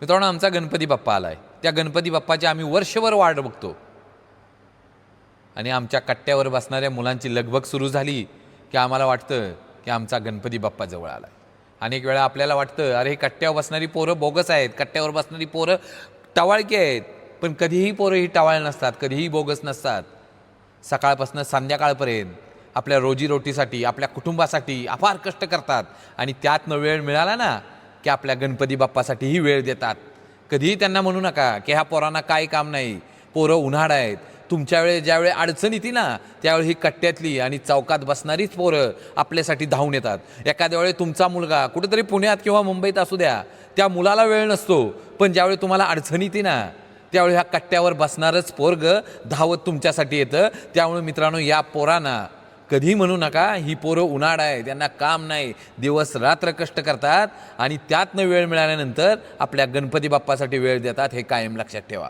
मित्रांनो, आमचा गणपती बाप्पा आलाय. त्या गणपती बाप्पाची आम्ही वर्षभर वाट बघतो आणि आमच्या कट्ट्यावर बसणाऱ्या मुलांची लगबग सुरू झाली की आम्हाला वाटतं की आमचा गणपती बाप्पा जवळ आलाय. अनेक वेळा आपल्याला वाटतं अरे कट्ट्यावर बसणारी पोरं बोगस आहेत, कट्ट्यावर बसणारी पोरं टवाळकी आहेत. पण कधीही पोरं ही टवाळ नसतात, कधीही बोगस नसतात. सकाळपासून संध्याकाळपर्यंत आपल्या रोजीरोटीसाठी, आपल्या कुटुंबासाठी अपार कष्ट करतात आणि त्यातनं वेळ मिळाला ना की आपल्या गणपती बाप्पासाठीही वेळ देतात. कधीही त्यांना म्हणू नका की ह्या पोरांना काय काम नाही, पोरं उन्हाळ आहेत. तुमच्या वेळेस ज्यावेळी अडचण येते ना त्यावेळी ही कट्ट्यातली आणि चौकात बसणारीच पोरं आपल्यासाठी धावून येतात. एखाद्या वेळी तुमचा मुलगा कुठेतरी पुण्यात किंवा मुंबईत असू द्या, त्या मुलाला वेळ नसतो, पण ज्यावेळी तुम्हाला अडचण येते ना त्यावेळी ह्या कट्ट्यावर बसणारच पोरग धावत तुमच्यासाठी येतं. त्यामुळे मित्रांनो, या पोरांना कधी म्हणू नका ही पोरं उन्हाळ आहे, त्यांना काम नाही, दिवस रात्र कष्ट करतात आणि त्यातनं वेळ मिळाल्यानंतर आपल्या गणपती बाप्पासाठी वेळ देतात. हे कायम लक्षात ठेवा.